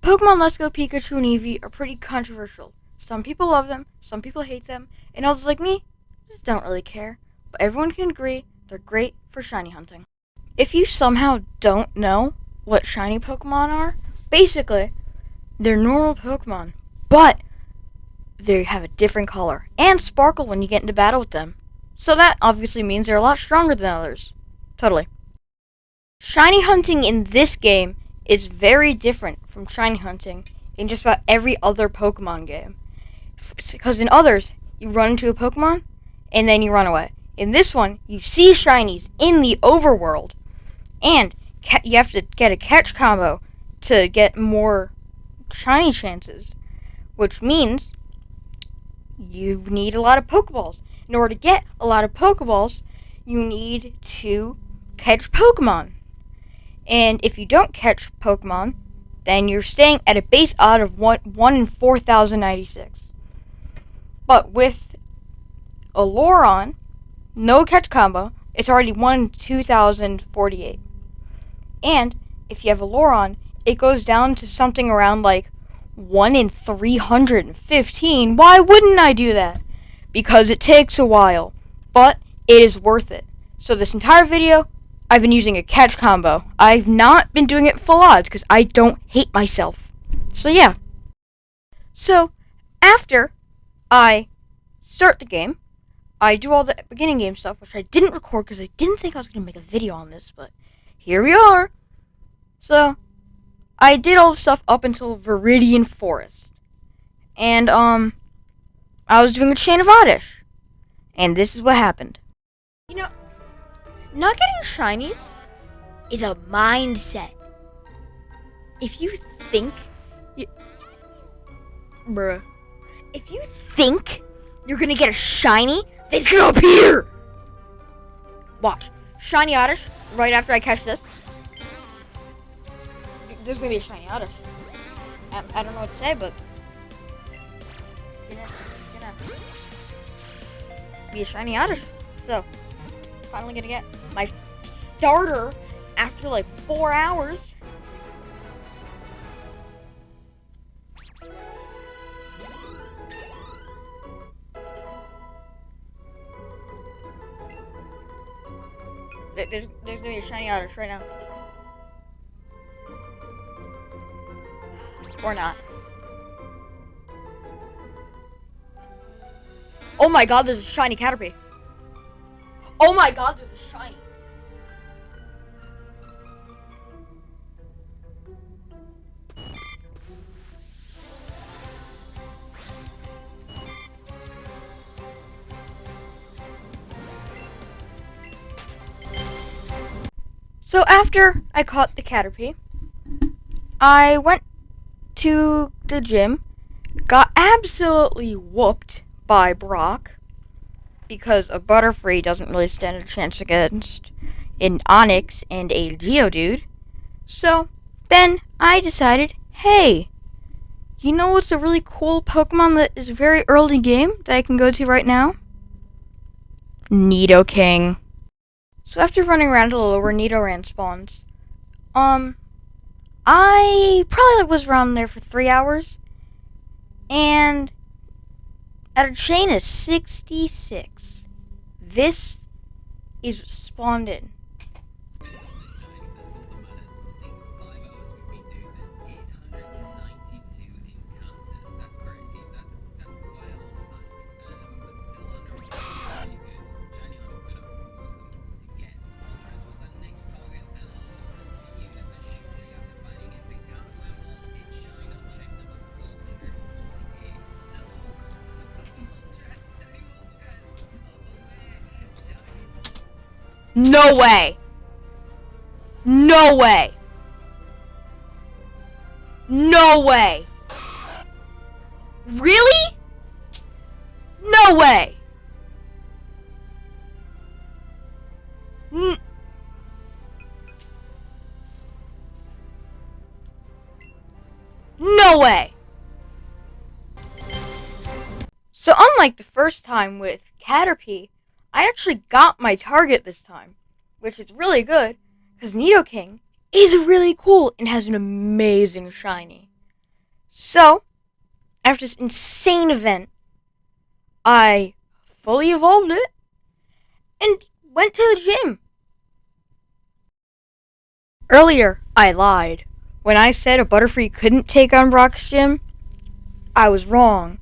Pokemon Let's Go Pikachu and Eevee are pretty controversial. Some people love them, some people hate them, and others like me just don't really care. But everyone can agree they're great for shiny hunting. If you somehow don't know what shiny Pokemon are, basically, they're normal Pokemon, but they have a different color and sparkle when you get into battle with them. So that obviously means they're a lot stronger than others. Totally. Shiny hunting in this game is very different from shiny hunting in just about every other Pokemon game. Because in others, you run into a Pokemon and then you run away. In this one, you see shinies in the overworld, and you have to get a catch combo to get more shiny chances, which means you need a lot of Pokeballs. In order to get a lot of Pokeballs, you need to catch Pokemon. And if you don't catch Pokemon, then you're staying at a base odd of 1 in 4,096. But with a Loron, no catch combo, it's already 1 in 2,048. And if you have a Loron, it goes down to something around like 1 in 315. Why wouldn't I do that? Because it takes a while, but it is worth it. So this entire video, I've been using a catch combo. I've not been doing it full odds because I don't hate myself. So yeah. So after I start the game, I do all the beginning game stuff, which I didn't record because I didn't think I was going to make a video on this, but here we are. So I did all the stuff up until Viridian Forest. And I was doing a Chain of Oddish. And this is what happened. You know, not getting shinies is a mindset. If you think if you think you're gonna get a shiny, it's gonna appear. Watch. Shiny Oddish right after I catch this. There's gonna be a shiny Oddish. I don't know what to say, but it's gonna be a shiny Oddish. So, finally gonna get my starter after like 4 hours. There's gonna be a shiny Oddish right now. Or not. Oh my god, there's a shiny Caterpie. Oh my god, there's a shiny. So after I caught the Caterpie, I went to the gym, got absolutely whooped by Brock, because a Butterfree doesn't really stand a chance against an Onix and a Geodude. So then I decided, hey, you know what's a really cool Pokemon that is very early game that I can go to right now? Nidoking. So after running around a little where Nidoran spawns, I probably was around there for 3 hours, and at a chain of 66, this is spawned in. No way! No way! No way! Really? No way! No way! So unlike the first time with Caterpie, I actually got my target this time, which is really good, because Nidoking is really cool and has an amazing shiny. So, after this insane event, I fully evolved it and went to the gym. Earlier, I lied. When I said a Butterfree couldn't take on Brock's gym, I was wrong.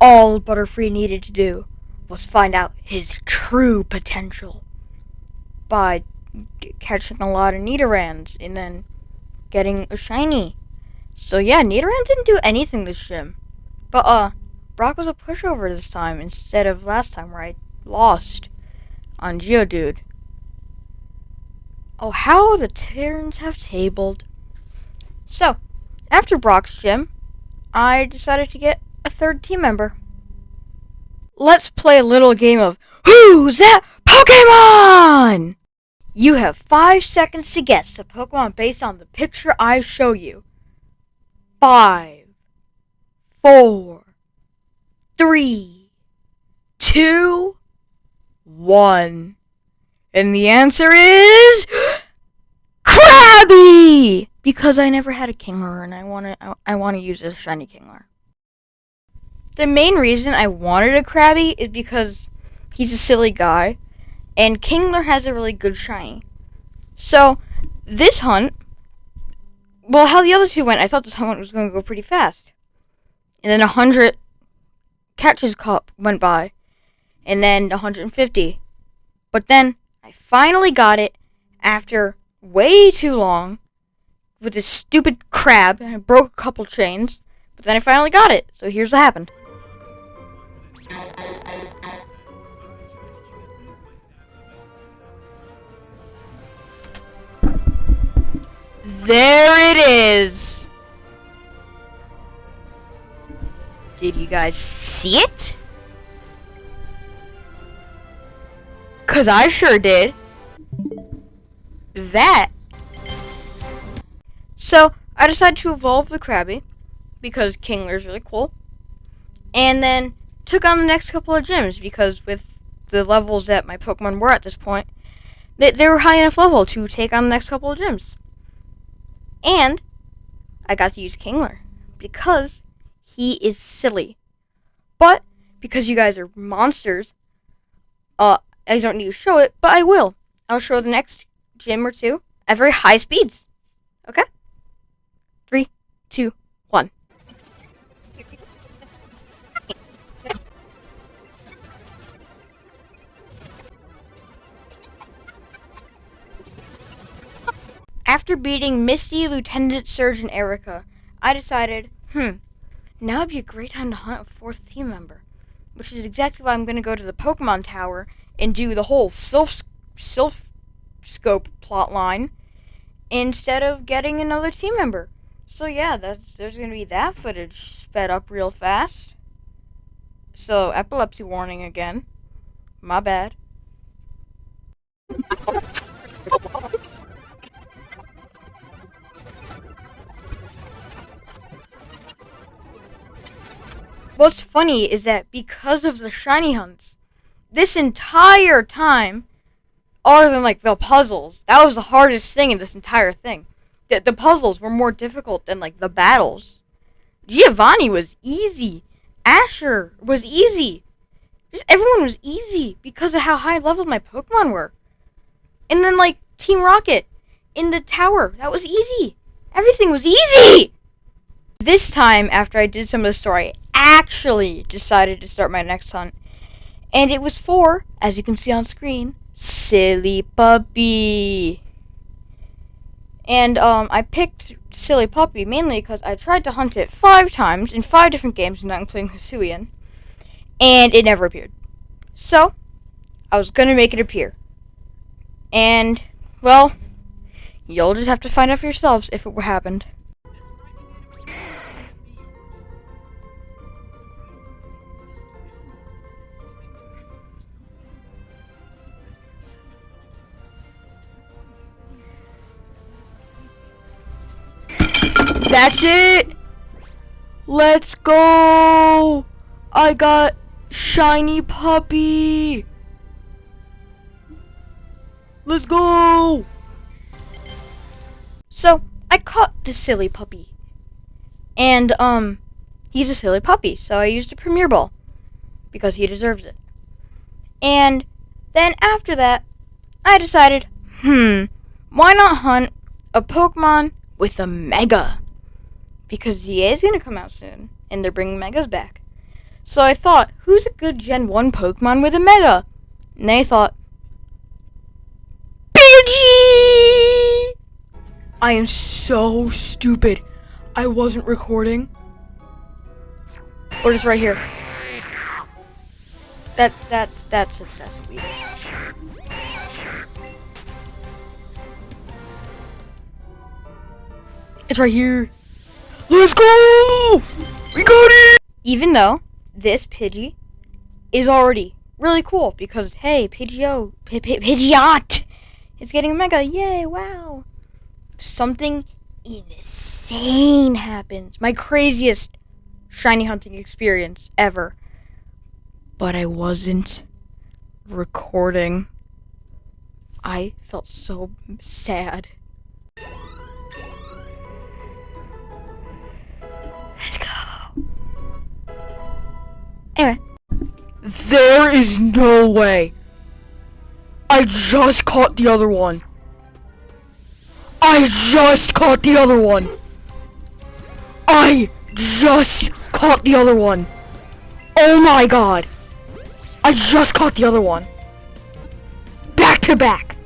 All Butterfree needed to do was find out his true potential by catching a lot of Nidorans and then getting a shiny. So yeah, Nidorans didn't do anything this gym. But Brock was a pushover this time instead of last time where I lost on Geodude. Oh, how the Terrans have tabled. So, after Brock's gym, I decided to get a third team member. Let's play a little game of Who's That Pokemon? You have 5 seconds to guess the Pokemon based on the picture I show you. 5, 4, 3, 2, 1. And the answer is Krabby! Because I never had a Kingler and I want to use a shiny Kingler. The main reason I wanted a Krabby is because he's a silly guy and Kingler has a really good shiny. So, this hunt, well, how the other two went, I thought this hunt was going to go pretty fast. And then 100 catches went by. And then 150. But then I finally got it after way too long with this stupid crab. I broke a couple chains. But then I finally got it. So here's what happened. There it is! Did you guys see it? 'Cause I sure did. That. So, I decided to evolve the Krabby, because Kingler's really cool. And then took on the next couple of gyms, because with the levels that my Pokemon were at this point, they were high enough level to take on the next couple of gyms. And I got to use Kingler, because he is silly. But, because you guys are monsters, I don't need to show it, but I will. I'll show the next gym or two at very high speeds. Okay? 3, 2, 1. After beating Misty, Lieutenant Surge, and Erica, I decided, now would be a great time to hunt a fourth team member. Which is exactly why I'm going to go to the Pokemon Tower and do the whole Sylph Scope plotline instead of getting another team member. So yeah, there's going to be that footage sped up real fast. So, epilepsy warning again. My bad. What's funny is that because of the shiny hunts, this entire time, other than like the puzzles, that was the hardest thing in this entire thing. The puzzles were more difficult than like the battles. Giovanni was easy. Asher was easy. Just everyone was easy because of how high level my Pokemon were. And then like Team Rocket in the tower, that was easy. Everything was easy! This time, after I did some of the story, I actually decided to start my next hunt. And it was for, as you can see on screen, Silly Puppy. And I picked Silly Puppy mainly because I tried to hunt it 5 times in 5 different games, not including Hisuian, and it never appeared. So, I was going to make it appear. And, well, you'll just have to find out for yourselves if it happened. That's it! Let's go! I got Shiny Puppy! Let's go! So, I caught the Silly Puppy. And, he's a silly puppy, so I used a Premier Ball. Because he deserves it. And then after that, I decided, why not hunt a Pokemon with a Mega? Because ZA is going to come out soon, and they're bringing Megas back. So I thought, who's a good Gen 1 Pokemon with a Mega? And they thought, Pidgey! I am so stupid. I wasn't recording. Or just right here. That's weird. It's right here. Let's go! We got it! Even though this Pidgey is already really cool because, hey, Pidgeot is getting a Mega. Yay, wow. Something insane happens. My craziest shiny hunting experience ever. But I wasn't recording. I felt so sad. Let's go. Anyway. There is no way. I just caught the other one. I just caught the other one. Oh my god. I just caught the other one. Back to back.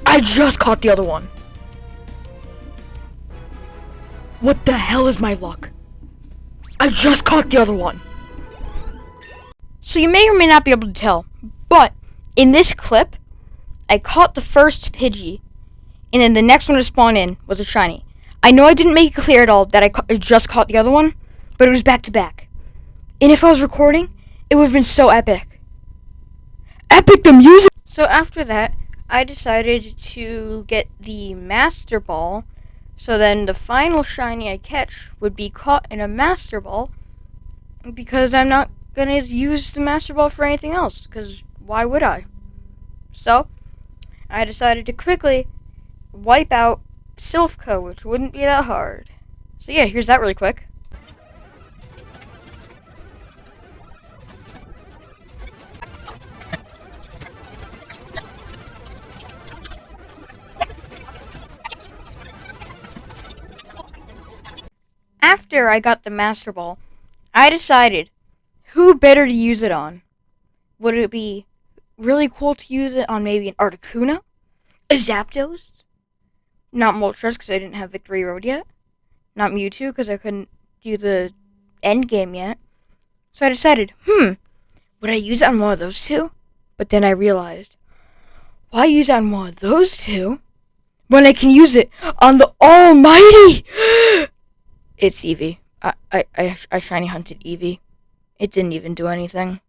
I just caught the other one. What the hell is my luck? I just caught the other one. So you may or may not be able to tell, but in this clip, I caught the first Pidgey, and then the next one to spawn in was a shiny. I know I didn't make it clear at all that I just caught the other one, but it was back to back. And if I was recording, it would have been so epic. Epic the music! So after that, I decided to get the Master Ball, so then the final shiny I catch would be caught in a Master Ball, because I'm not going to use the Master Ball for anything else, because why would I? So, I decided to quickly wipe out Silphco, which wouldn't be that hard. So yeah, here's that really quick. After I got the Master Ball, I decided who better to use it on. Would it be really cool to use it on maybe an Articuno? A Zapdos? Not Moltres because I didn't have Victory Road yet. Not Mewtwo because I couldn't do the end game yet. So I decided, would I use it on one of those two? But then I realized, why use it on one of those two when I can use it on the almighty? It's Eevee. I shiny hunted Eevee. It didn't even do anything.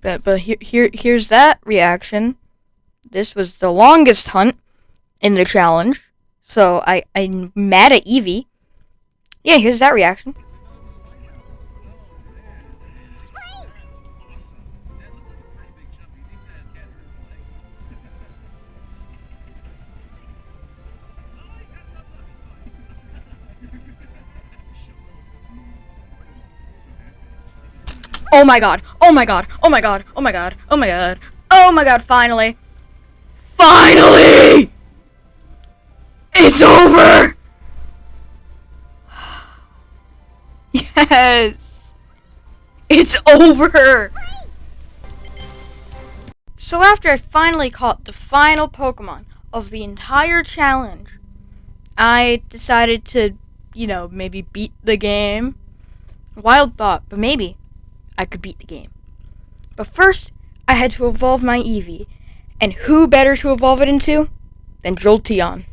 But here's that reaction. This was the longest hunt in the challenge. So I'm mad at Eevee. Yeah, here's that reaction. Oh my god, oh my god, oh my god, oh my god, oh my god, oh my god, finally! Finally! It's over! Yes! It's over! So after I finally caught the final Pokemon of the entire challenge, I decided to, maybe beat the game. Wild thought, but maybe I could beat the game. But first, I had to evolve my Eevee. And who better to evolve it into than Jolteon?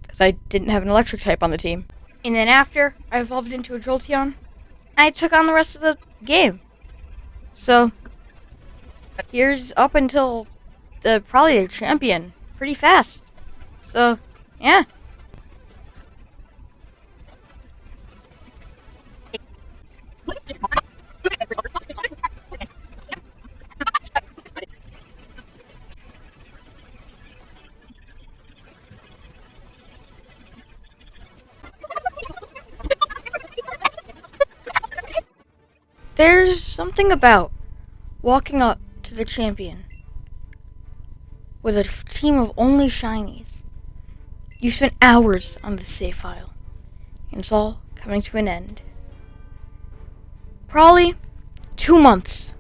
Because I didn't have an electric type on the team. And then after I evolved into a Jolteon, I took on the rest of the game. So, here's up until probably the champion pretty fast. So, yeah. There's something about walking up to the champion with a team of only shinies. You spent hours on the save file, and it's all coming to an end. Probably 2 months.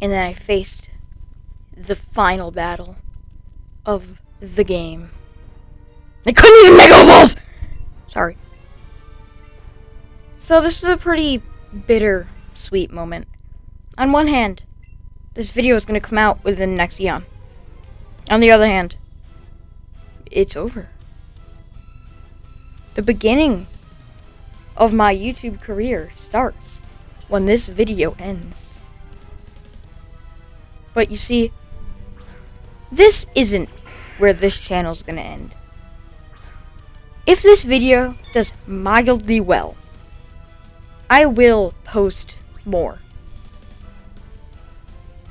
And then I faced the final battle of the game. I couldn't even Mega Evolve! Sorry. So this was a pretty bitter, sweet moment. On one hand, this video is going to come out within the next eon. On the other hand, it's over. The beginning of my YouTube career starts when this video ends. But you see, this isn't where this channel's gonna end. If this video does mildly well, I will post more.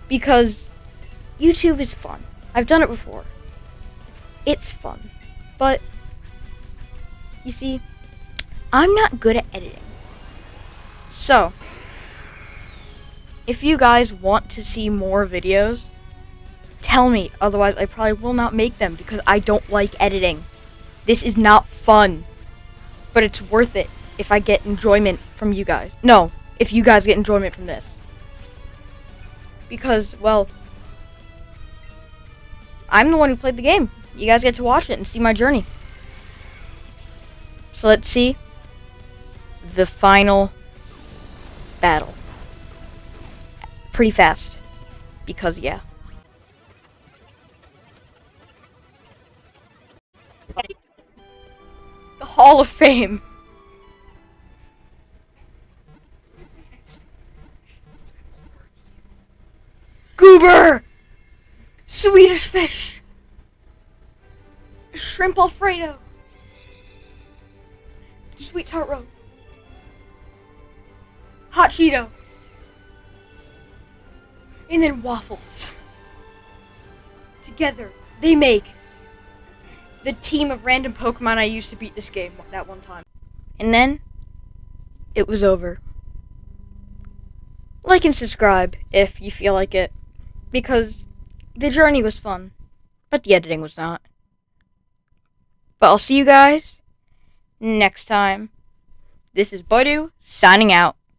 Because YouTube is fun. I've done it before. It's fun. But, you see, I'm not good at editing. So, if you guys want to see more videos, tell me. Otherwise, I probably will not make them because I don't like editing. This is not fun. But it's worth it if I get enjoyment from you guys. No, if you guys get enjoyment from this. Because, well, I'm the one who played the game. You guys get to watch it and see my journey. So let's see the final battle. Pretty fast. Because, yeah. The Hall of Fame. Goober! Swedish fish! Shrimp Alfredo! Sweet tart road! Hot Cheeto! And then waffles. Together, they make the team of random Pokemon I used to beat this game that one time. And then, it was over. Like and subscribe if you feel like it. Because the journey was fun, but the editing was not. But I'll see you guys next time. This is Bodu signing out.